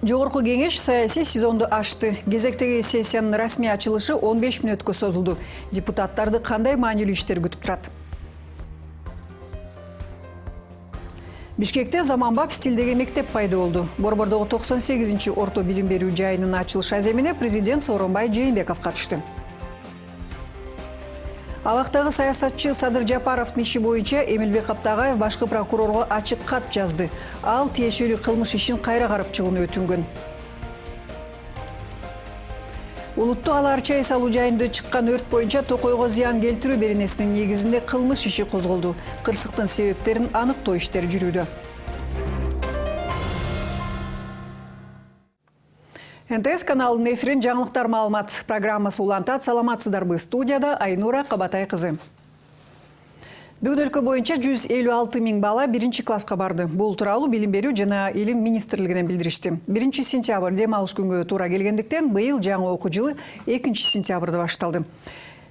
Жогорку кеңеш саясий сезонду ашты. Кезектеги сессиянын расмий ачылышы 15 мүнөткө созулду. Депутаттарды кандай маанилүү иштер күтүп турат? Бишкекте заманбап стилдеги мектеп пайда болду. Борбордогу 98-чи орто билим берүү жайынын ачылыш аземине президент Сооронбай Жээнбеков катышты. Абактагы саясатчы Садыр Жапаровдун иши боюнча Эмилбек Каптагаев башкы прокурорго ачык кат жазды. Ал тиешелүү кылмыш ишин кайра карап чыгууну өтүнгөн. Улуттуу алар чай салуу жайында чыккан өрт боюнча Токойго зыян келтирүү беренесинин негизинде кылмыш иши козголду. Кырсыктын себептерин аныктоо иштери жүрүүдө. НТС каналынын эфирин жаңылыктар маалымат программасы улантат. Саламатсыздарбы? Студияда Айнура Кабатай кызы. Бүгүн өлкө боюнча 156 000 бала 1-чи класска барды. Бул тууралуу Билим берүү жана Илим министрлигинен билдиришти. 1-сентябрь дем алыш күнгө туура келгендиктен быйыл жаңы окуу жылы 2-сентябрда башталды.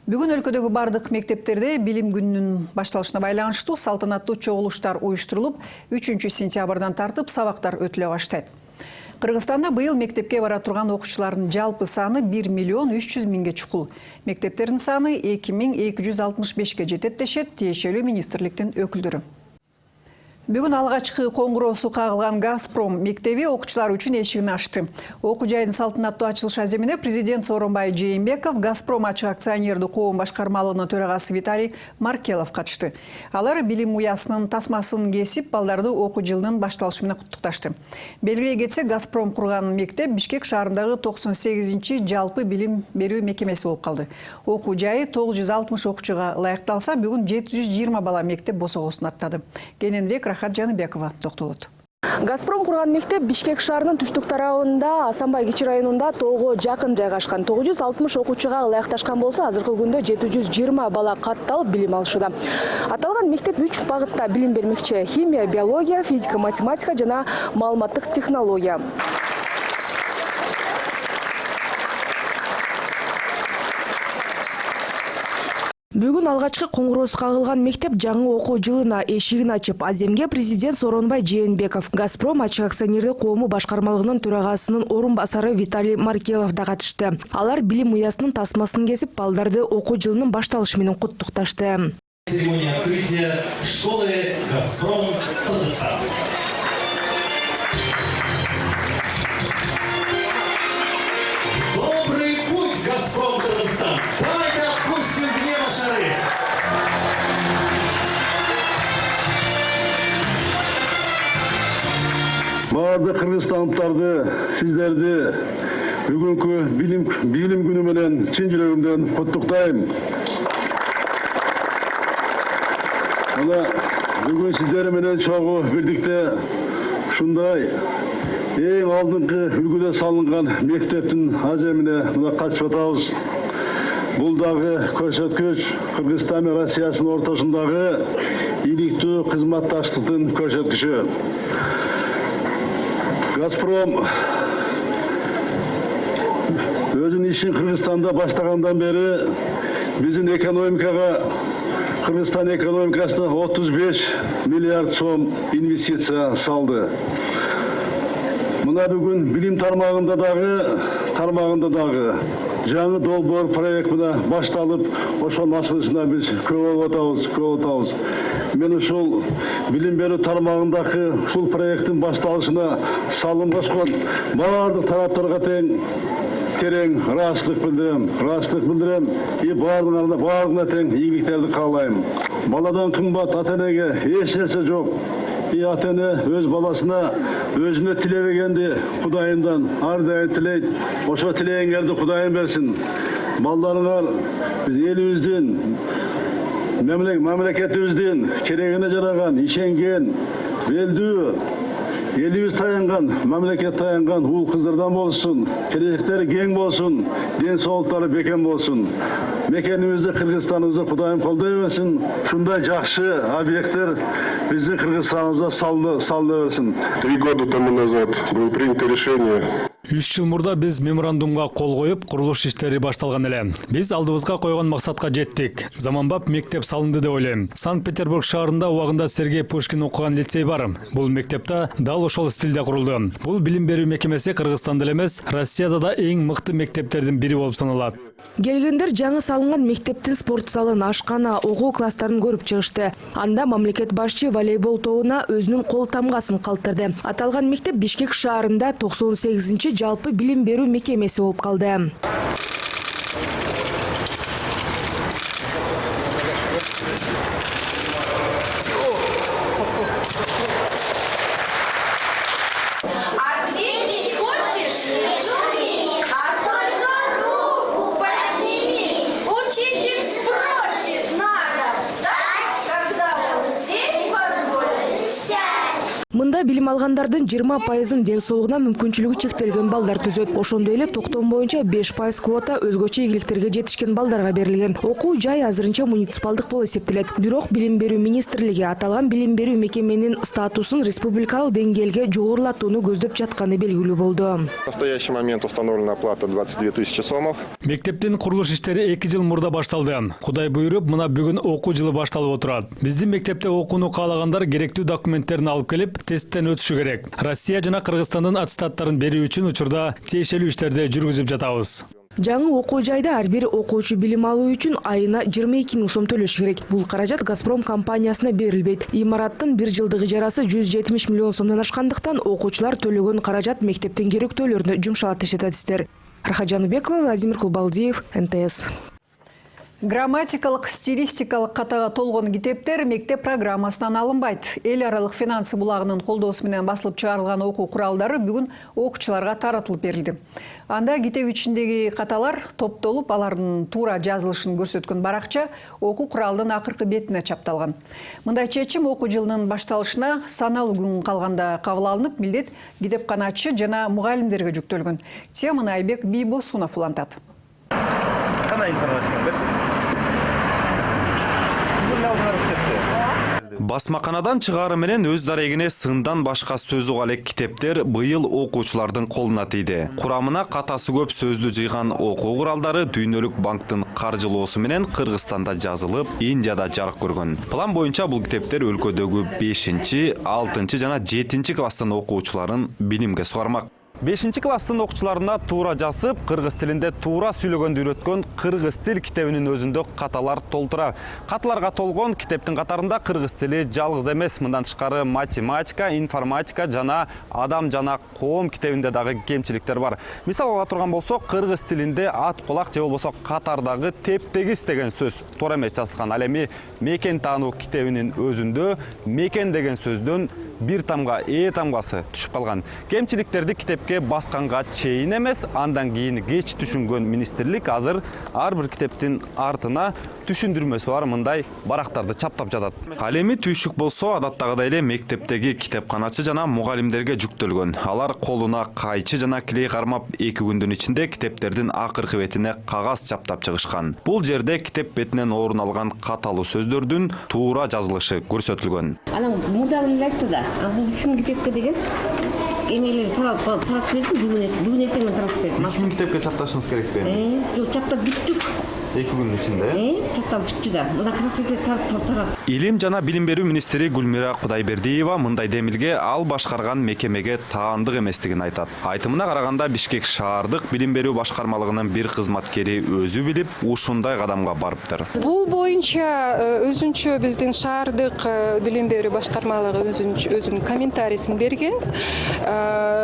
Бүгүн өлкөдөгү бардык мектептерде билим күнүнүн башталышына байланыштуу салтанаттуу чогулуштар уюштурулуп, 3-сентябрдан тартып сабактар өтүлө баштайт. Кыргызстанда быйыл мектепке бара турган окуучулардын жалпы саны 1 300 000ге чукул. Мектептердин саны 2265ке жетет дешет тиешелүү министрликтин өкүлдөрү. Бүгүн алгачкы коңгуроосу кагылган Газпром мектеби окуучулар үчүн эшигин ачты. Окуу жайдын салтанаттуу ачылыш аземине президент Сооронбай Жээнбеков, Газпром ачык акционердүү коом башкармалыгынын төрагасы Виталий Маркелов катышты. Алар билим уясынын тасмасын кесип, балдарды окуу жылынын башталышы менен куттукташты. Белгилей кетсек, Газпром курган мектеп Бишкек шаарындагы 98-чи жалпы билим берүү мекемеси болуп калды. Окуу жайы 960 окуучуга ылайыкталса, бүгүн 720 бала мектеп босогосун аттады. Кененирээк Рахат Жаныбекова токтолот. Газпром курган мектеп Бишкек шаарынын түштүк тарабында Асанбай кичи районунда тоого жакын жайгашкан. 960 окуучуга ылайыкташкан болсо, азыркы күндө 720 бала катталып билим алышууда. Аталган мектеп 3 багытта билим бермекчи: химия, биология, физика, математика жана маалыматтык технология. Бүгүн алгачкы коңгуроосу кагылган мектеп жаңы окуу жылына эшигин ачып, аземге президент Сооронбай Жээнбеков, Газпром ачык акционердик коому башкармалыгынын төрагасынын орун басары Виталий Маркелов да катышты. Алар билим уясынын тасмасын кесип, балдарды окуу жылынын башталышы менен куттукташты. Церемония открытия школы Газпром Татарстан. Добрый путь, Газпром Татарстан! Давайте отпустим в небо шары! Бардык кыргызстандыктарды, сиздерди бүгүнкү билим күнү менен чын жүрөгүмдөн куттуктайм. Мына бүгүн сиздер менен чогуу бирдикте ушундай эң алдыңкы үлгүдө салынган мектептин аземине мына катышып атабыз. Бул дагы көрсөткүч Кыргызстан менен Россиянын ортосундагы иликтүү кызматташтыктын көрсөткүчү. Газпром өзүнүн ишин Кыргызстанда баштагандан бери биздин экономикага, Кыргызстан экономикасына 35 миллиард сом инвестиция салды. Мына бүгүн билим тармагында дагы жаңы долбоор проект менен башталып, ошонун ачылышына биз көп атабыз. Мен ушул билим берүү тармагындагы ушул проекттин башталышына салым кошкон баардык тараптарга терең ыраазычылык билдирем. И баарына тең ийгиликтерди каалайм. Баладан кымбат ата энеге эч нерсе жок. И ата эне өз баласына өзүнө тилебегенди Кудайымдан ар дайым тилейт. Ошо тилегеңерди Кудайым берсин. Балдарыңар биз элибиздин, мамлекетибиздин керегине жараган, ишенген, белдүү, элибиз таянган, мамлекет таянган уул кыздардан болсун, келечектери кең болсун, ден соолуктары бекем болсун. Мекенибизди, Кыргызстаныбызды Кудайым колдой берсин. Ушундай жакшы объекттер биздин Кыргызстаныбызда салына берсин. 3 года тому назад было принято решение 3 жыл мурда биз меморандумга кол коюп, курулуш иштери башталган эле. Биз алдыбызга койгон максатка жеттик. Заманбап мектеп салынды деп ойлойм. Санкт-Петербург шаарында убагында Сергей Пушкин окуган лицей бар. Бул мектепте дал ошол стилде курулду. Бул билим берүү мекемеси Кыргызстанда эмес, Россияда да эң мыкты мектептердин бири болуп саналат. Келгендер жаңы салынган мектептин спорт залын, ашкана, окуу класстарын көрүп чыгышты. Анда мамлекет башчы волейбол тобуна өзүнүн кол тамгасын калтырды. Аталган мектеп Бишкек шаарында 98-чи жалпы билим берүү мекемеси болуп калды. Мында билим алгандардын 20%-ын ден соолугуна мүмкүнчүлүгү чектелген балдар түзөт. Ошондой эле токтом боюнча 5% квота өзгөчө ийгиликтерге жетишкен балдарга берилген. Окуу жай азырынча муниципалдык болуп эсептелет. Бирок билим берүү министрлиги аталган билим берүү мекеменин статусун республикалык деңгээлге жогорулатууну көздөп жатканы белгилүү болду. В настоящий момент установлена оплата 22 тысячи сомов. Мектептин курулуш иштери 2 жыл мурда башталды. Кудай буйруп, мына бүгүн окуу жылы башталып отурат. Биздин мектепте окууну каалагандар керектүү документтерин алып келип, тесттен өтүшү керек. Россия жана Кыргызстандын аттестаттарын берүү үчүн учурда тиешелүү иштерди жүргүзүп жатабыз. Жаңы окуу жайда ар бир окуучу билим алуу үчүн айына 22 000 сом төлөш керек. Бул каражат Газпром компаниясына берилбейт. Имараттын 1 жылдык ижарасы 170 миллион сомдон ашкандыктан окуучулар төлөгөн каражат мектептин керектөөлөрүнө жумшалат дешет адистер. Рахат Жаныбекова, Владимир Кулбалдиев, НТС. Грамматикалык, стилистикалык катага толгон китептер мектеп программасынан алынбайт. Эл аралык финансы булагынын колдоосу менен басылып чыгарылган окуу куралдары бүгүн окуучуларга таратылып берилди. Анда китеп ичиндеги каталар топтолуп, алардын туура жазылышын көрсөткөн баракча окуу куралдын акыркы бетине чапталган. Мындай чечим окуу жылынын башталышына саналуу күн калганда кабыл алынып, милдет китепканачы жана мугалимдерге жүктөлгөн. Теманы Айбек Бийбосунов улантат. Кандай информатиканы берсин? Басмаканадан чыгары менен өз дарегине сындан башка сөз уга элек китептер быйыл окуучулардын колуна тийди. Курамына катасы көп сөздү жыйган окуу куралдары Дүйнөлүк банктын каржылоосу менен Кыргызстанда жазылып, Индияда жарык көргөн. План боюнча бул китептер өлкөдөгү 5-6 жана 7 класстын окуучуларын билимге сугармак. 5 класстын окуучуларына туура жазып, кыргыз тилинде туура сүйлөгөндү үйрөткөн кыргыз тил китебинин өзүндө каталар толтура. Каталарга толгон китептин катарында кыргыз тили жалгыз эмес, мындан тышкары математика, информатика жана адам жана коом китебинде дагы кемчиликтер бар. Мисал ала турган болсок, кыргыз тилинде ат кулак же болбосо катардагы теп-тегиз деген сөз туура эмес жазылган. Ал эми мекен таануу китебинин өзүндө мекен деген сөздөн бир тамга тамгасы түшүп калган. Кемчиликтерди китепке басканга чейин эмес, андан кийин кеч түшүнгөн министрлик азыр ар бир китептин артына түшүндүрмөсү бар мындай барактарды чаптап жатат. Ал эми түйшүк болсо, адаттагыдай эле мектептеги китепканачы жана мугалимдерге жүктөлгөн. Алар колуна кайчы жана клей кармап 2 күндүн ичинде китептердин акыркы бетине кагаз чаптап чыгышкан. Бул жерде китеп бетинен орун алган каталуу сөздөрдүн туура жазылышы көрсөтүлгөн. Анан мурдагы айтты да, бул үчүн китепке деген эмелер тарап берди, бүгүн эртең менен тарап берди. Үчүн китепке чапташыңыз керекпи? Жок, чаптап бүттүк. 2 күндүн ичинде? Чаптап бүттү да. Мына кырсықты тарап. Илим жана билим берүү министри Гүлмира Кудайбердиева мындай демилге ал башкарган мекемеге таандык эместигин айтат. Айтымына караганда Бишкек шаардык билим берүү башкармалыгынын бир кызматкери өзү билип, ушундай кадамга барыптыр. Бул боюнча өзүнчө биздин шаардык билим берүү башкармалыгы өзүнүн комментарийсин берген.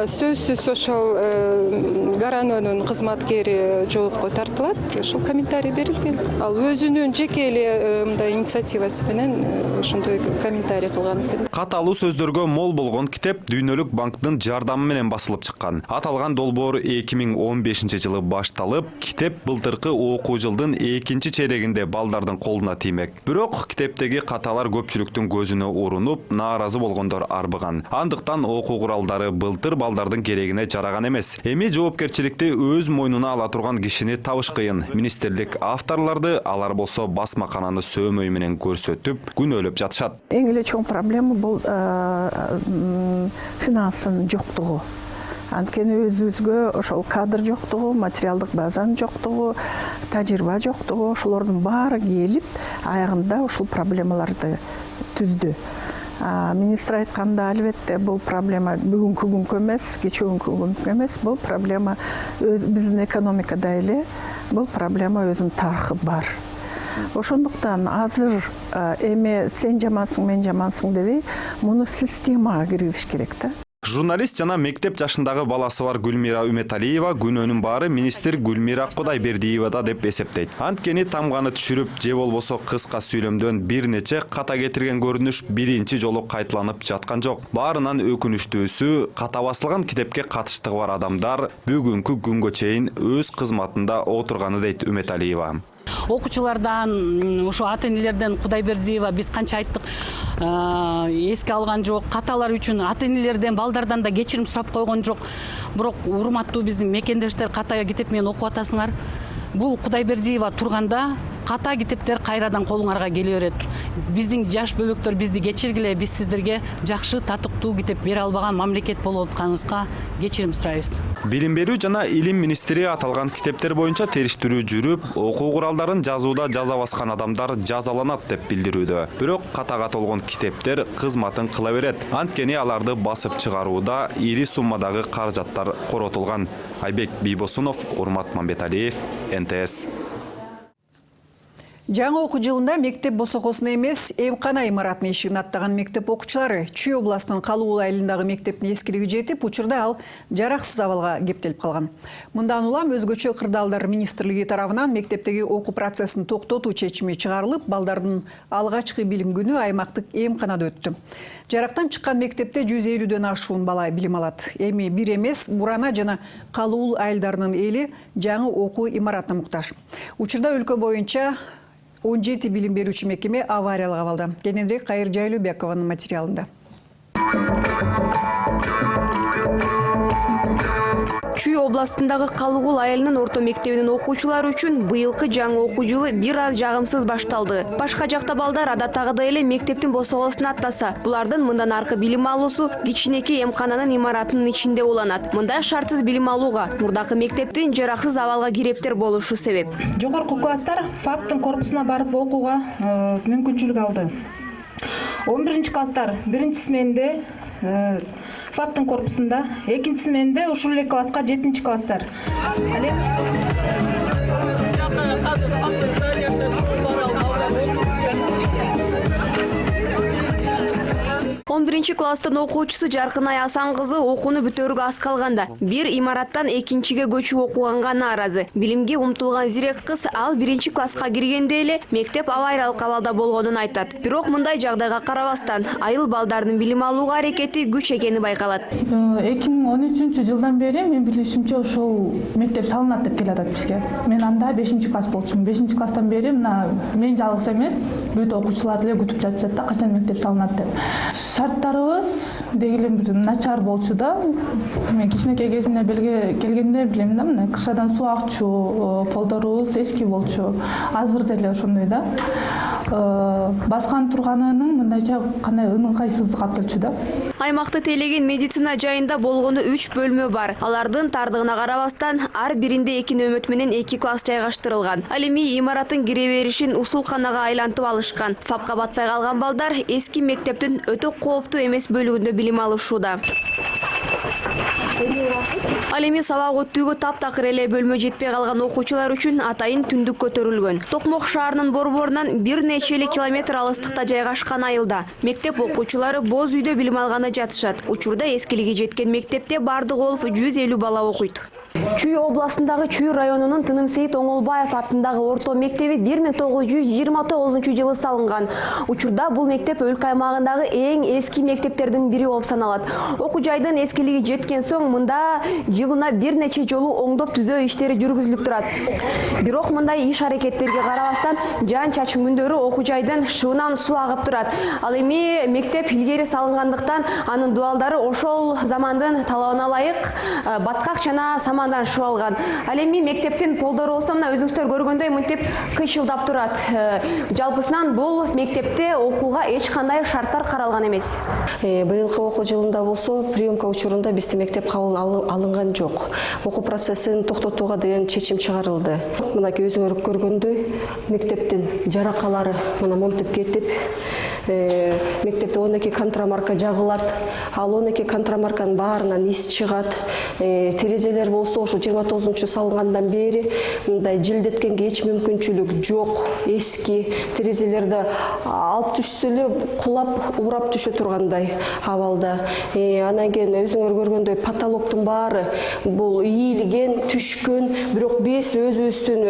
Сөзсүз ошол Гаранонун кызматкери жоопко тартылат. Ошол комментарий берилген. Ал өзүнүн жеке эле мындай инициативасы менен ошондой комментарий кылган. Каталуу сөздөргө мол болгон китеп Дүйнөлүк банктын жардамы менен басылып чыккан. Аталган долбоор 2015-жылы башталып, китеп былтыркы окуу жылдын 2-чи чейрегинде балдардын колуна тиймек. Бирок китептеги каталар көпчүлүктүн көзүнө урунуп, нааразы болгондор арбыган. Андыктан окуу куралдары былтыр балдардын керегине жараган эмес. Эми жоопкерчиликти өз мойнуна ала турган кишини табыш кыйын. Министрлик авторларды, алар болсо басмакананы сөөмөй менен көрсөтүп, күнөөлөп жатышат. Эң эле чоң проблема бул финанстын жоктугу. Анткени өзүбүзгө ошол кадр жоктугу, материалдык базанын жоктугу, тажрыйба жоктугу, ошолордун баары келип, аягында ушул проблемаларды түздү. Министр айтканда, албетте, бул проблема бүгүнкү күнгө эмес, кечээкү күнгө эмес, бул проблема биздин экономикада эле, бул проблема өзүнүн тарыхы бар. Ошондуктан азыр эме сен жамансың, мен жамансың дебей, муну системага киргизиш керек да. Журналист жана мектеп жашындагы баласы бар Гүлмира Үметалиева күнөөнүн баары министр Гүлмира Кудайбердиевада деп эсептейт. Анткени тамганы түшүрүп, же болбосо кыска сүйлөмдөн бир нече ката кетирген көрүнүш биринчи жолу кайталанып жаткан жок. Баарынан өкүнүчтүүсү, ката басылган китепке катыштыгы бар адамдар бүгүнкү күнгө чейин өз кызматында отурганы дейт Үметалиева. Окуучулардан, ушу ата-энелерден Кудайбердиева биз канча айттык, эске алган жок. Каталар үчүн ата-энелерден, балдардан да кечирим сурап койгон жок. Бирок урматтуу биздин мекендештер, ката китеп менен окуп атасыңар. Бул Кудайбердиева турганда ката китептер кайрадан колуңарга келе берет. Биздин жаш бөбөктөр бизди кечиргиле, биз сиздерге жакшы, татыктуу китеп бере албаган мамлекет болуп атканыбызга кечирим сурайбыз. Билим берүү жана илим министри аталган китептер боюнча териштирүү жүрүп, окуу куралдарын жазууда жаза баскан адамдар жазаланат деп билдирүүдө. Бирок катага толгон китептер кызматын кыла берет. Анткени аларды басып чыгарууда ири суммадагы каражаттар коротулган. Айбек Бийбосунов, Урмат Мамбеталиев, НТС. Жаңы окуу жылында мектеп босокосуна эмес, эмкана имаратынын эшигин аттаган мектеп окуучулары Чүй областынын Калуу айылындагы мектептин эскилиги жетип, учурда ал жараксыз абалга кептелип калган. Мындан улам өзгөчө кырдаалдар министрлиги тарабынан мектептеги окуу процессин токтотуу чечими чыгарылып, балдардын алгачкы билим күнү аймактык эмканада өттү. Жарактан чыккан мектепте 150дөн ашуун бала билим алат. Эми бир эмес, Бурана жана Калуу айылдарынын эли жаңы окуу имаратына муктаж. Учурда өлкө боюнча 17 билим берүүчү мекеме авариялык абалда. Кененирээк Кайыр Жайлообекованын материалында. Чүй областындагы Калуу айылынын орто мектебинин окуучулары үчүн быйылкы жаңы окуу жылы бир аз жагымсыз башталды. Башка жакта балдар адаттагыдай эле мектептин босогосуна аттаса, булардын мындан аркы билим алуусу кичинекей эмкананын имаратынын ичинде уланат. Мында шартсыз билим алууга мурдакы мектептин жараксыз абалга кирептер болушу себеп. Жогорку класстар ФАПтын корпусуна барып окууга мүмкүнчүлүк алды. 11-класстар биринчи сменде ФАПтын корпусунда, экинчи сменде ушул эле класска 7-класстар. 11 класстын окуучусу Жаркынай Асан кызы окууну бүтөрүгө аз калганда бир имараттан экинчиге көчүп окуганга нааразы. Билимге умтулган зирек кыз ал 1 класска киргенде эле мектеп авариялык абалда болгонун айтат. Бирок мындай жагдайга карабастан айыл балдардын билим алууга аракети күч экени байкалат. 2013-жылдан бери мен билишимче ошол мектеп салынат деп келатат бизге. Мен анда 5-класс болчумун. 5-класстан бери мына мен жалгыз эмес, бүт окуучулар деле күтүп жатышат да качан мектеп салынат деп. Шарттарыбыз дегеле бир начар болчу да. Мен кичинекей кезимде келгенде билем да, мына кышадан суу акчу, полдорубуз эски болчу. Азыр деле ошондой да. Баскан турганынын мындайча кандай ыңгайсыздык алып келчү да. Аймакты тейлеген медицина жайында болгону 3 бөлмө бар. Алардын тардыгына карабастан ар биринде 2 нөмөт менен 2 класс жайгаштырылган. Ал эми имараттын кире беришин усулканага айлантып алышкан. ФАПка батпай калган балдар эски мектептин өтө кооптуу эмес бөлүгүндө билим алышууда. Ал эми сабак өтүүгө таптакыр эле бөлмө жетпей калган окуучулар үчүн атайын түндүк көтөрүлгөн. Токмок шаарынын борборунан бир нече эле километр алыстыкта жайгашкан айылда мектеп окуучулары боз үйдө билим алганы жатышат. Учурда эскилиги жеткен мектепте бардыгы болуп 150 бала окуйт. Чүй областындагы Чүй районунун Тынымсейит Оңолбаев аттындагы орто мектеби 1929-жылы салынган. Учурда бул мектеп өлкө аймагындагы эң эски мектептердин бири болуп саналат. Окуу жайдын эскилиги жеткен соң мында жылына бир нече жолу оңдоп түзөө иштери жүргүзүлүп турат. Бирок мындай иш аракеттерге карабастан жан чачым күндөрү окуу жайдын шыбынан суу агып турат. Ал эми мектеп илгери салынгандыктан анын дуалдары ошол замандын талабына ылайык баткак жана саман жаңадан шып алган. Ал эми мектептин полдору болсо мына өзүңүздөр көргөндөй мынтип кыйчылдап турат. Жалпысынан бул мектепте окууга эч кандай шарттар каралган эмес. Быйылкы окуу жылында болсо приемка учурунда бизде мектеп кабыл алынган жок. Окуу процессин токтотууга деген чечим чыгарылды. Мынакей өзүңөр көргөндөй мектептин жаракалары мына момтуп кетип, мектепте 12 контрамарка жагылат. Ал 12 контрамарканын баарынан ис чыгат. Терезелер болсо ошо 29 салынгандан бери мындай желдеткенге эч мүмкүнчүлүк жок. Эски терезелерди алып түшсө эле кулап, урап түшө тургандай абалда. Анан кийин өзүңөр көргөндөй потолоктун баары бул ийилген, түшкөн, бирок биз өзүбүздүн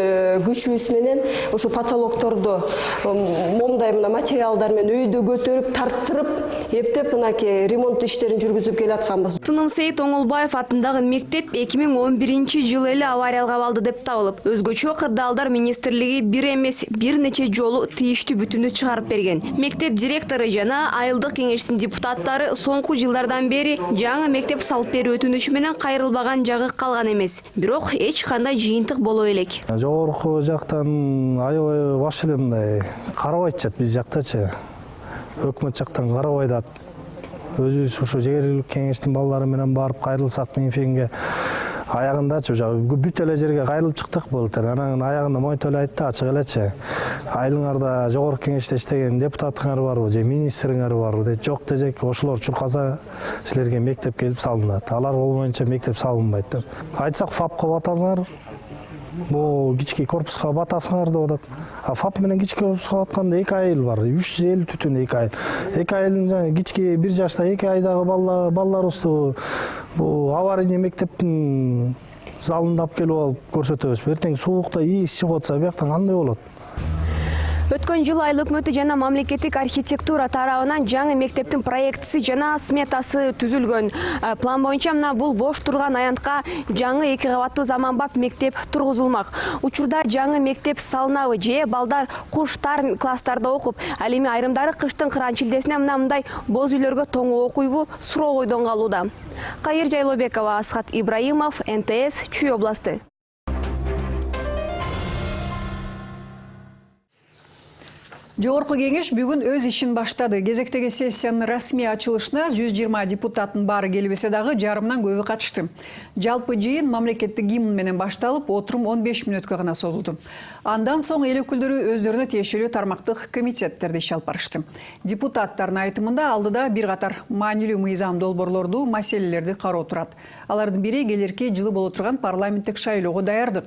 күчүбүз менен ошо потолокторду момдай мына материалдар менен өйдө көтөрүп, тарттырып, эптеп мынакей ремонт иштерин жүргүзүп келатканбыз. Тынымсейит Оңолбаев атындагы мектеп 2011-жылы эле авариялык абалда деп табылып, өзгөчө кырдаалдар министрлиги бир эмес бир нече жолу тийиштүү бүтүмдү чыгарып берген. Мектеп директору жана айылдык кеңештин депутаттары соңку жылдардан бери жаңы мектеп салып берүү өтүнүчү менен кайрылбаган жагы калган эмес. Бирок эч кандай жыйынтык боло элек. Жогорку жактан аябай баш эле мындай карабайт биз жактачы. Өкмөт жактан карабайт. Өзүбүз ошо жергиликтүү кеңештин балдары менен барып кайрылсак мифинге аягындачы бүт эле жерге кайрылып чыктык былтыр. Анан аягында монтип эле айтты, ачык элечи. Айылыңарда жогорку кеңеште иштеген депутатыңар барбы же министриңер барбы деп, жок десек, ошолор чуркаса силерге мектеп келип салынат. Алар болбоюнча мектеп салынбайт деп. Айтсак ФАПка батасыңар, бул кички корпуска батасыңар деп атат. А ФАП менен кички корпуска батканда 2 айыл бар, 350 түтүн 2 айыл. 2 айылдын кички 1 жашта 2 айдагы балдарыбызды бул аварийный мектептин залында алып келип алып көрсөтөбүз. Эртең суукта ийис чыгып атса, бияктан кандай болот? Өткөн жыл айыл өкмөтү жана мамлекеттик архитектура тарабынан жаңы мектептин проектisi жана сметасы түзүлгөн. План боюнча мына бул бош турган аянтка жаңы 2 кабаттуу заманбап мектеп тургузулмак. Учурда жаңы мектеп салынабы же балдар куштар класстарда окуп, ал эми айрымдары кыштын кыран шилдесине мындай боз үйлөргө тоңуп окуйбу суроо койдон калууда. Кайыр Жайлообекова, Асхат Ибраимов, НТС, Чүй областы. Жогорку кеңеш бүгүн өз ишин баштады. Кезектеги сессиянын расмий ачылышына 120 депутаттын баары келбесе дагы жарымдан көбү катышты. Жалпы жыйын мамлекеттик гимн менен башталып, отурум 15 мүнөткө гана созулду. Андан соң эл өкүлдөрү өздөрүнө тиешелүү тармактык комитеттерде иш алып барышты. Депутаттардын айтымында алдыда бир катар маанилүү мыйзам долбоорлорду, маселелерди кароо турат. Алардын бири келерки жылы боло турган парламенттик шайлоого даярдык.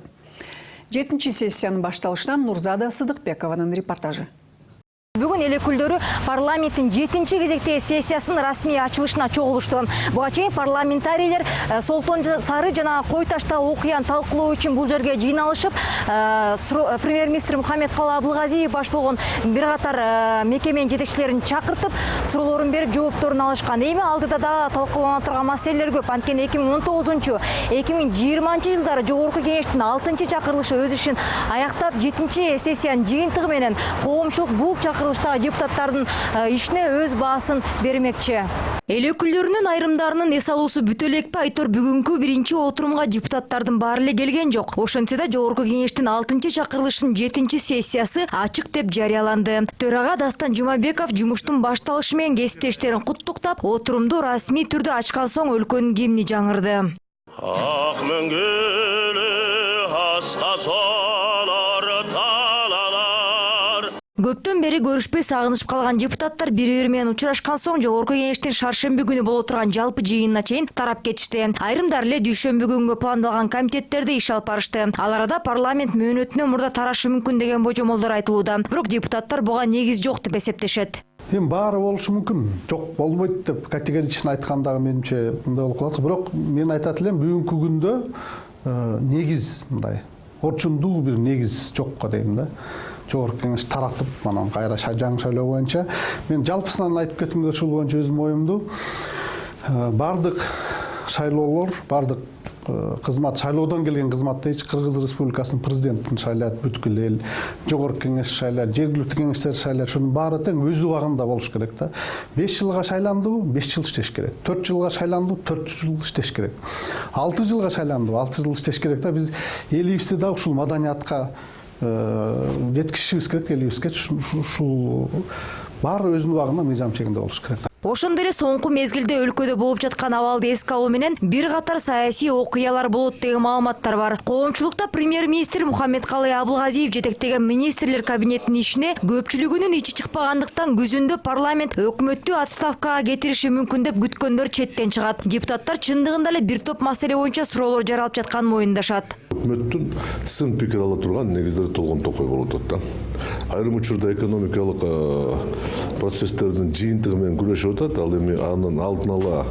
7-чи сессиянын башталышынан Нурзада Сыдыкбекованын репортажы. Бүгін эл өкүлдөрү парламенттин 7-чи кезектеги сессиясынын расмий ачылышына чогулушту. Буга чейин парламентарийлер Солтон Сары жана Кой Ташта окуян талкуулоо үчүн бул жерге жыйналышып, премьер-министр Мухаммедкалый Абылгазиев баш болгон бир катар мекеменин жетекчилерин чакыртып, суроолорун берип, жоопторун алышкан. Эми алдыда да талкуулана турган маселелер көп. Анткени 2019-2020 жылдары жогорку кеңештин 6-чы чакырылышы өз ишин аяктап, 7-чи сессиянын жыйынтыгы менен коомчулук бул чакырылыштагы депутаттардын ишине өз баасын бермекчи. Эл өкүлдөрүнүн айрымдарынын эс алуусу бүтө элекпи? Айтор бүгүнкү биринчи отурумга депутаттардын баары эле келген жок. Ошентсе да жогорку кеңештин 6-чы чакырылышынын 7-чи сессиясы ачык деп жарыяланды. Төрага Дастан Жумабеков жумуштун башталышы менен кесиптештерин куттуктап, отурумду расмий түрдө ачкан соң өлкөнүн гимни жаңырды. Ак мөңгүлү аска солор талалар. Көптөн бери көрүшпөй сагынышып калган депутаттар бири-бири менен учурашкан соң жогорку кеңештин шаршемби күнү боло турган жалпы жыйынына чейин тарап кетишти. Айрымдар эле дүйшөмбү күнгө пландалган комитеттерде иш алып барышты. Ал арада парламент мөөнөтүнөн мурда тарашы мүмкүн деген божомолдор айтылууда. Бирок депутаттар буга негиз жок деп эсептешет. Эми баары болушу мүмкүн, жок болбойт деп категорично айткандагы менимче мындай болуп калат. Бирок мен айтат элем, бүгүнкү күндө негиз мындай орчундуу бир негиз жокко дейм да. Жогорку кеңеш таратып, анан кайра жаңы шайлоо боюнча мен жалпысынан айтып кеткимде ушул боюнча өзүмдүн оюмду бардык шайлоолор, бардык кызмат шайлоодон келген кызматты эч Кыргыз Республикасынын президентин шайлайт, бүткүл эл, жогорку кеңеш шайлайт, жергиликтүү кеңештер шайлайт. Шунун баары тең өз убагында болуш керек да. 5 жылга шайланды, 5 жыл иштеш керек. 4 жылга шайланды, 4 жыл иштеш керек. 6 жылга шайланды, 6 жыл иштеш керек да. Биз элибизди да ушул маданиятка жеткизишибиз керек, элибизге ушул баары өзүнүн убагында мыйзам чегинде болуш керек. Ошондой эле соңку мезгилде өлкөдө болуп жаткан абалды эске алуу менен бир катар саясий окуялар болот деген маалыматтар бар. Коомчулукта премьер-министр Мухаммедкалый Абылгазиев жетектеген министрлер кабинетинин ишине көпчүлүгүнүн ичи чыкпагандыктан күзүндө парламент өкмөттү отставкага кетириши мүмкүн деп күткөндөр четтен чыгат. Депутаттар чындыгында эле бир топ маселе боюнча суроолор жаралып жатканын моюндашат. Өкмөттүн сын пикир ала турган негиздери толгон токой болуп атат да. Айрым учурда экономикалык процесстердин жыйынтыгы менен күрөшүп атат. Ал эми анын алдын ала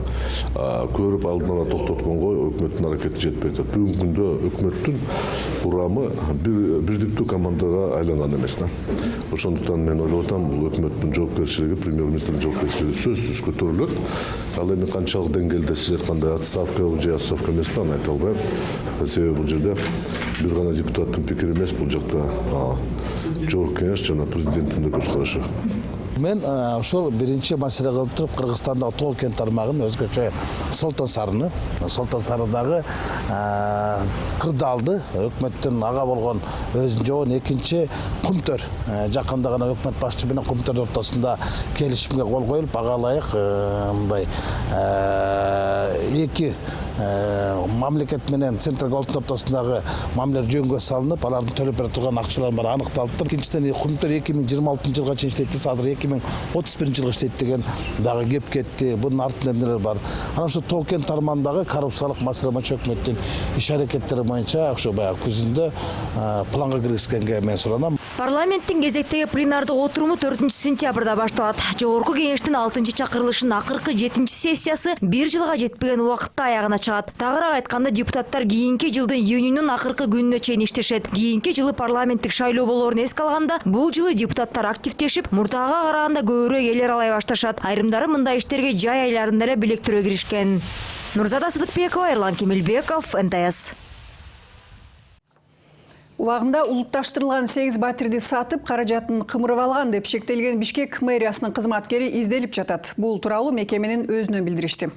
көрүп, алдын ала токтотконго өкмөттүн аракети жетпей атат. Бүгүнкү күндө өкмөттүн курамы бирдиктүү командага айланган эмес да. Ошондуктан мен ойлоп атам, бул өкмөттүн жоопкерчилиги, премьер-министрдин жоопкерчилиги сөзсүз көтөрүлөт. Ал эми канчалык деңгээлде сиз айткандай отставка же отставка эмеспи, аны айта албайм. Себеби бул жерде бир гана депутаттын пикири эмес, бул жакта жогорку кеңеш жана президенттин да көз карашы. Мен ошол биринчи маселе кылып туруп Кыргызстандагы Тоо кен тармагын өзгөчө Солтон Сарыдагы кырдаалды өкмөттүн ага болгон өзүнүн жоон экинчи Кумтөр жакында гана өкмөт башчы менен Кумтөр ортосунда келишимге кол коюлуп, ага ылайык мындай эки мамлекет менен Централдык алтын ортосундагы мамилелер жөнгө салынып, алардын төлөп бере турган акчалар баары аныкталыптыр. Экинчиден Кумтөр 2026 жылга чейин иштейт, азыр 2031 жылга иштейт деген дагы кеп кетти. Бунун артында эмнелер бар? Анан ошо Тоо кен тармагындагы коррупциялык маселе боюнча өкмөттүн иш аракеттери боюнча ошо баягы күзүндө планга киргизгенге мен суранам. Парламенттин кезектеги пленардык отуруму 4 сентябрда башталат. Жогорку кеңештин 6-чакырылышынын акыркы 7-сессиясы 1 жылга жетпеген убакытта аягына чыгат. Тагыраак айтканда, депутаттар кийинки жылдын июнунун акыркы күнүнө чейин иштешет. Кийинки жылы парламенттик шайлоо болоорун эске алганда, бул жылы депутаттар активдешип, мурдага караганда көбүрөөк элер алай башташат. Айрымдары мындай иштерге жай айларында эле белектирөө киришкен. Нурзада Сыдыкбекова, Эрлан Кемелбеков, НТС. Убагында улутташтырылган 8 батирди сатып, каражатын кымырып алган деп шектелген Бишкек мэриясынын кызматкери изделип жатат. Бул тууралуу мекеменин өзүнөн билдиришти.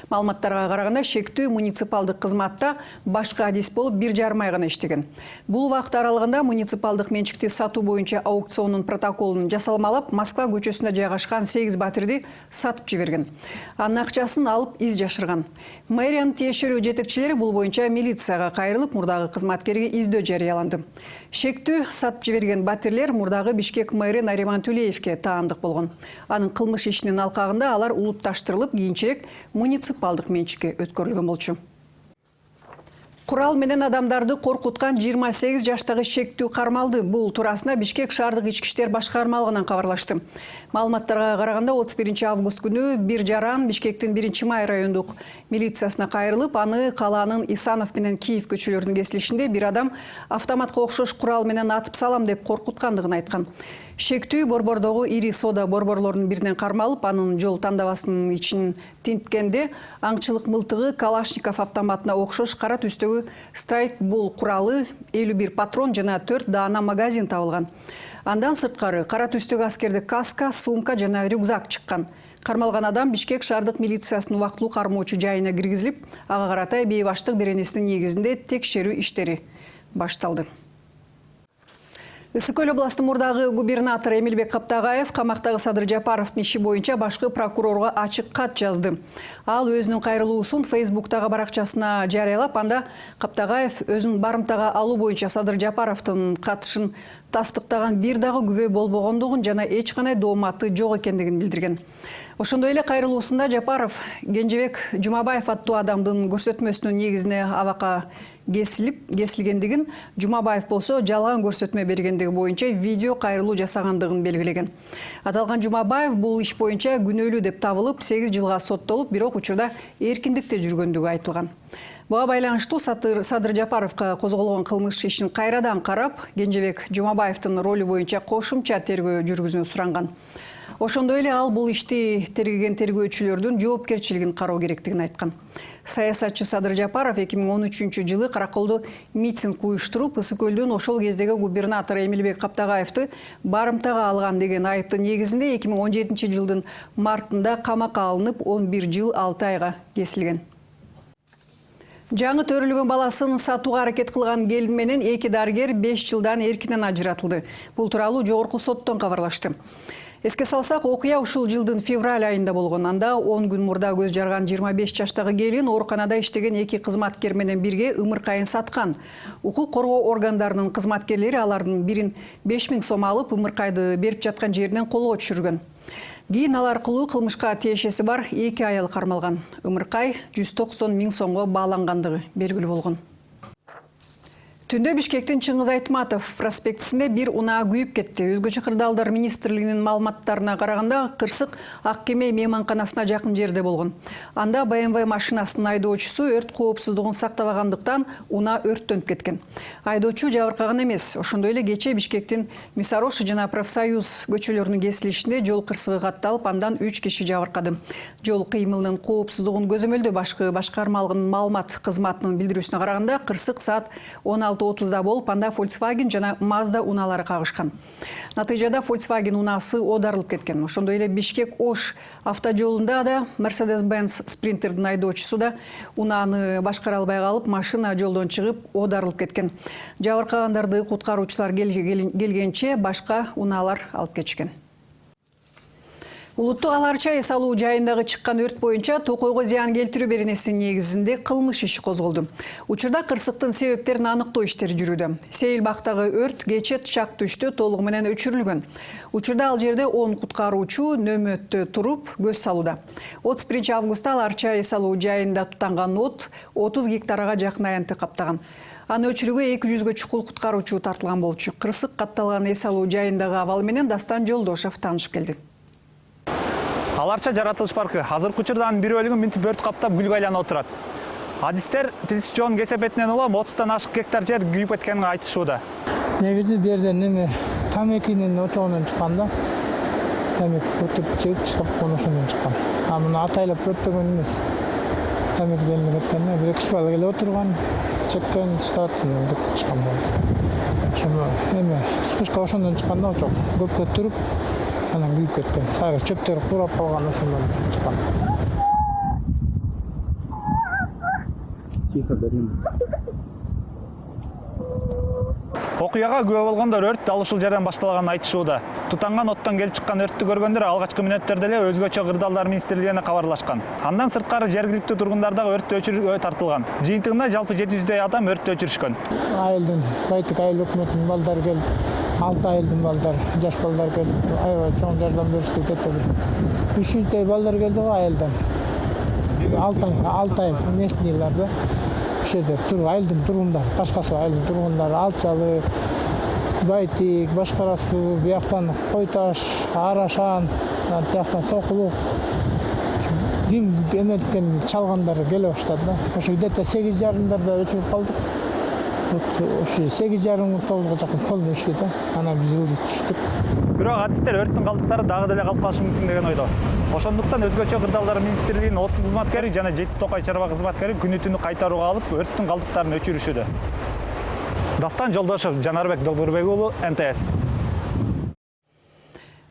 Маалыматтарга караганда, шектүү муниципалдык кызматта башка адис болуп 1,5 ай гана иштеген. Бул убакыт аралыгында муниципалдык менчикти сатуу боюнча аукционун протоколун жасалмалап, Москва көчөсүндө жайгашкан 8 батирди сатып жиберген. Анын акчасын алып из жашырган. Мэриянын тиешелүү жетекчилери бул боюнча милицияга кайрылып, мурдагы кызматкерге издөө жарыяланды. Шектүү сатып жиберген батирлер мурдагы Бишкек мэри Нариман Тулеевке таандык болгон. Анын кылмыш ишинин алкагында алар улутташтырылып, кийинчерээк муниципалдык менчикке өткөрүлгөн болчу. Курал менен адамдарды коркуткан 28 жаштагы шектүү кармалды. Бул туурасында Бишкек шаардык ички иштер башкармалыгынан кабарлашты. Маалыматтарга караганда 31 август күнү бир жаран Бишкектин 1 май райондук милициясына кайрылып, аны калаанын Исанов менен Киев көчөлөрүнүн кесилишинде бир адам автоматка окшош курал менен атып салам деп коркуткандыгын айткан. Шектүү борбордогу ири сода борборлорунун биринен кармалып, анын жол тандабасынын ичин тинткенде аңчылык мылтыгы Калашников автоматына окшош кара түстөгү страйкбол куралы, 51 патрон жана 4 даана магазин табылган. Андан сырткары кара түстөгү аскердик каска, сумка жана рюкзак чыккан. Кармалган адам Бишкек шаардык милициясынын убактылуу кармоочу жайына киргизилип, ага карата бейбаштык беренесинин негизинде текшерүү иштери башталды. Ысык-Көл областынын мурдагы губернатору Эмилбек Каптагаев камактагы Садыр Жапаровдун иши боюнча башкы прокурорго ачык кат жазды. Ал өзүнүн кайрылуусун Фейсбуктагы баракчасына жарыялап, анда Каптагаев өзүнүн барымтага алуу боюнча Садыр Жапаровдун катышын тастыктаган бир дагы күбө болбогондугун жана эч кандай дооматы жок экендигин билдирген. Ошондой эле кайрылуусунда Жапаров Кенжебек Жумабаев аттуу адамдын көрсөтмөсүнүн негизине абакка кесилгендигин, Жумабаев болсо жалган көрсөтмө бергендиги боюнча видео кайрылуу жасагандыгын белгилеген. Аталган Жумабаев бул иш боюнча күнөөлүү деп табылып, 8 жылга соттолуп, бирок учурда эркиндикте жүргөндүгү айтылган. Буга байланыштуу Садыр Жапаровго козголгон кылмыш ишин кайрадан карап, Кенжебек Жумабаевдин ролу боюнча кошумча тергөө жүргүзүүнү суранган. Ошондой эле ал бул ишти тергеген тергөөчүлөрдүн жоопкерчилигин кароо керектигин айткан. Саясатчы Садыр Жапаров 2013 жылы Караколдо митинг уюштуруп, Ысык-Көлдүн ошол кездеги губернатору Эмилбек Каптагаевди барымтага алган деген айыптын негизинде 2017 жылдын мартында камакка алынып 11 жыл 6 айга кесилген. Жаңы төрүлгөн баласын сатууга аракет кылган келин менен 2 дарыгер 5 жылдан эркинен ажыратылды. Бул тууралуу жогорку соттон кабарлашты. Эске салсак, окуя ушул жылдын февраль айында болгон. Анда 10 күн мурда көз жарган 25 жаштагы келин ооруканада иштеген 2 кызматкер менен бирге ымыркайын саткан. Укук коргоо органдарынын кызматкерлери алардын бирин 5000 сом алып, ымыркайды берип жаткан жеринен колго түшүргөн. Кийин ал аркылуу кылмышка тиешеси бар 2 аял кармалган. Ымыркай 190 000 сомго баалангандыгы белгилүү болгон. Түндө Бишкектин Чыңгыз Айтматов проспектисинде бир унаа күйүп кетти. Өзгөчө кырдаалдар министрлигинин маалыматтарына караганда кырсык ак кеме мейманканасына жакын жерде болгон. Анда BMW машинасынын айдоочусу өрт коопсуздугун сактабагандыктан унаа өрттөнүп кеткен. Айдоочу жабыркаган эмес. Ошондой эле кече Бишкектин Мисарош жана Профсоюз көчөлөрүнүн кесилишинде жол кырсыгы катталып, андан 3 киши жабыркады. Жол кыймылынын коопсуздугун көзөмөлдөө башкармалыгынын маалымат кызматынын билдирүүсүнө караганда кырсык саат 16:30 болуп, анда Volkswagen жана Mazda унаалары кагышкан. Натыйжада Volkswagen унаасы оодарылып кеткен. Ошондой эле Бишкек-Ош автожолунда да Mercedes-Benz Sprinterдин айдоочусу да унааны башкара албай калып, машина жолдон чыгып оодарылып кеткен. Жабыркагандарды куткаруучулар келгенче башка унаалар алып кетишкен. Улуттук аларча эс алуу жайындагы чыккан өрт боюнча токойго зыян келтирүү беренесинин негизинде кылмыш иши козголду. Учурда кырсыктын себептерин аныктоо иштери жүрүүдө. Сейилбактагы өрт кече чак түштө толугу менен өчүрүлгөн. Учурда ал жерде 10 куткаруучу нөмөттө туруп көз салууда. 31 августта аларча эс алуу жайында тутанган от 30 гектарга жакын аянтты каптаган. Аны өчүрүүгө 200гө чукул куткаруучу тартылган болчу. Кырсык катталган эс алуу жайындагы абал менен Дастан Жолдошов таанышып келди. Аларча жаратылыш паркы азыркы учурда анын бир бөлүгүн минтип өрт каптап гүлгө айланып отурат. Адистер Тилсиз жоонун кесепетинен улам 30тан ашык гектар жер күйүп кеткенин айтышууда. Негизи бу жерден неме тамекинин очогунан чыкканда тамек өтүп чыгып таштап ошондон чыккан. А муну атайлап өрттөгөн эмес. Тамек белине кеткенде бир киши бала келип отурган, чеккен таштап деп чыккан болду. Ошондо эме спичка ошондон чыкканда очок көпкө туруп анан күйүп кеткен. Сары чөптөр курап калган ошондон чыккан. Окуяга күбө болгондор өрт дал ушул жерден башталганын айтышууда. Тутанган оттон келип чыккан өрттү көргөндөр алгачкы мүнөттөрдө эле өзгөчө кырдаалдар министрлигине кабарлашкан. Андан сырткары жергиликтүү тургундар дагы өрттү өчүрүүгө тартылган. Жыйынтыгында жалпы 700 адам өрттү өчүрүшкөн. Айылдын байтык айыл өкмөтүнүн балдары келип, 6 айылдын балдары, жаш балдар келип, аябай чоң жардам беришти кетти. 300 балдар келди го айылдан. 6 айыл местныйлар да. Ошондо айылдын тургундары, Кашкасуу айылдын тургундары, Алчалы, Байтик, Башкарасуу, бияктан Койташ, Арашан, тияктан Сокулук. Ким эметкен чалгандары келе баштады да. Ошо где-то 8:30 өчүрүп калдык. Ошо 8:30-9-го жакын полный өчтү да. Анан биз ылдый түштүк. Бирок адистер өрттүн калдыктары дагы деле калып калышы мүмкүн деген ойдо. Ошондуктан өзгөчө кырдаалдар министрлигинин 30 кызматкери жана 7 Токай чарба кызматкери күнү-түнү кайтарууга алып, өрттүн калдыктарын өчүрүшүүдө. Дастан Жолдошов, Жанарбек Долдурбек уулу, НТС.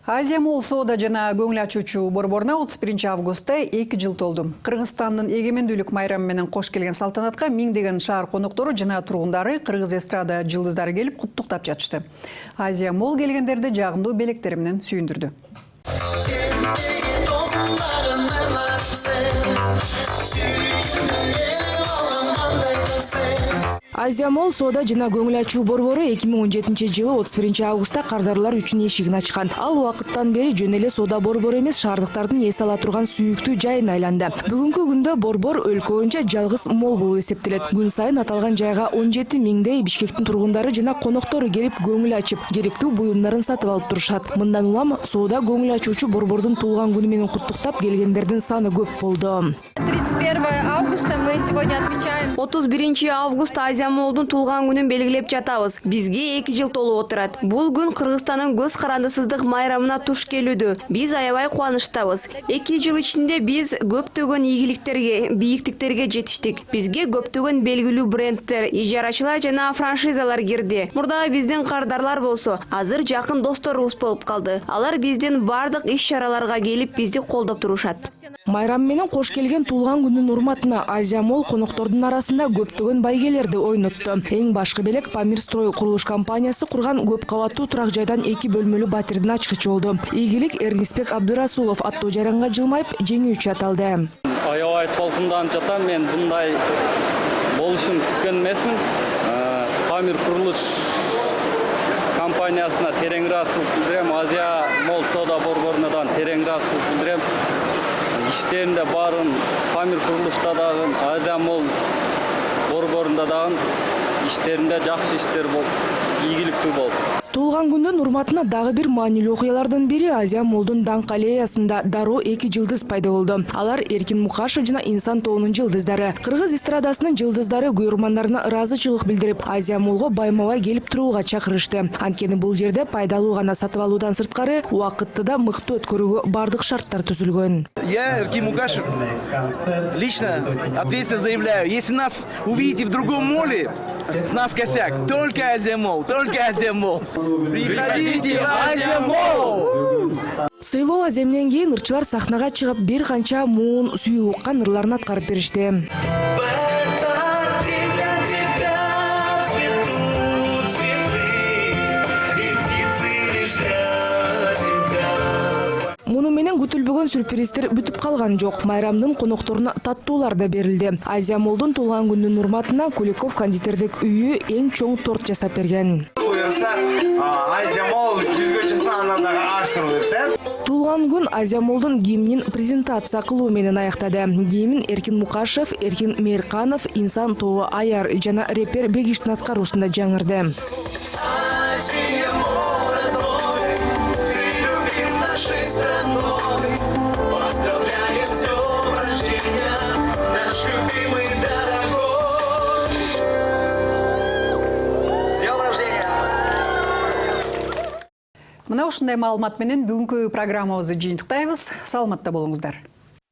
Азия Мол соода жана көңүл ачуучу борборуна 31 августта 2 жыл толду. Кыргызстандын эгемендүүлүк майрамы менен кош келген салтанатка миңдеген шаар коноктору жана тургундары, кыргыз эстрада жылдыздары келип куттуктап жатышты. Азия Мол келгендерди жагымдуу белектери менен сүйүндүрдү. Азия Мол соода жана көңүл ачуу борбору 2017 жылы 31 августта кардарлар үчүн эшигин ачкан. Ал убакыттан бери жөн эле соода борбору эмес, шаардыктардын эс ала турган сүйүктүү жайына айланды. Бүгүнкү күндө борбор өлкө боюнча жалгыз мол болуп эсептелет. Күн сайын аталган жайга 17 миңдей Бишкектин тургундары жана коноктору келип көңүл ачып, керектүү буюмдарын сатып алып турушат. Мындан улам соода көңүл ачуучу борбордун туулган күнү менен куттуктап келгендердин саны көп болду. 31 августа мы сегодня отмечаем. 31 август Азия Азия Молдун туулган күнүн белгилеп жатабыз. Бизге 2 жыл толуп отурат. Бул күн Кыргызстандын көз карандысыздык майрамына туш келүүдө. Биз аябай кубанычтабыз. 2 жыл ичинде биз көптөгөн ийгиликтерге, бийиктиктерге жетиштик. Бизге көптөгөн белгилүү брендтер, ижарачылар жана франшизалар кирди. Мурдагы биздин кардарлар болсо, азыр жакын досторубуз болуп калды. Алар биздин бардык иш-чараларга келип бизди колдоп турушат. Майрам менен кош келген туулган күнүнүн урматына Азия Молл коноктордун арасында көптөгөн байгелерди ойнотту. Эң башкы белек Памирстрой курулуш компаниясы курган көп кабаттуу турак жайдан 2 бөлмөлүү батирдин ачкычы болду. Ийгилик Эрнисбек Абдурасулов аттуу жаранга жылмайып жеңүүчү аталды. Аябай толкунданып жатам, мен мындай болушун күткөн эмесмин. Памир курулуш компаниясына терең ыраазычылык билдирем. Азия Молл соода борборунан терең ыраазычылык билдирем. İşlerinde bарын Pamir kuruluşta dağın, Azia Молл борборунда дагы işlerinde жакшы иштер бол, ийгиликтүү болсун. Туулган күндүн урматына дагы бир маанилүү окуялардын бири Азия Моллдун даңк аллеясында дароо 2 жылдыз пайда болду. Алар Эркин Мукашев жана Инсан тобунун жылдыздары. Кыргыз эстрадасынын жылдыздары күйөрмандарына ыраазычылык билдирип, Азия Моллго байма-бай келип турууга чакырышты. Анткени бул жерде пайдалуу гана сатып алуудан сырткары убакытты да мыкты өткөрүүгө бардык шарттар түзүлгөн. Я, Эркин Мукашев, лично ответственно заявляю, если нас увидите в другом молле, с нас косяк. Только Азия Молл, только Азия Молл. Приходите в Азия Молл! Сыйлоо аземден кийин ырчылар сахнага чыгып бир канча муун сүйүү уккан ырларын аткарып беришти. Муну менен күтүлбөгөн сюрприздер бүтүп калган жок. Майрамдын конокторуна таттуулар да берилди. Азия Моллдун туулган күнүнүн урматына Куликов кондитердик үйү эң чоң торт жасап берген. Азия Молл жүзгөчөсүн андан дагы ашырып берсе. Туулган күн Азия Моллдун гимнин презентация кылуу менен аякта. Гимн Эркин Мукашев, Эркин Мейрканов, Инсан тобу Аяр жана репер Бегиштин аткаруусунда жаңырды. Мына ушундай маалымат менен бүгүнкү программабызды жыйынтыктайбыз. Саламатта болуңуздар.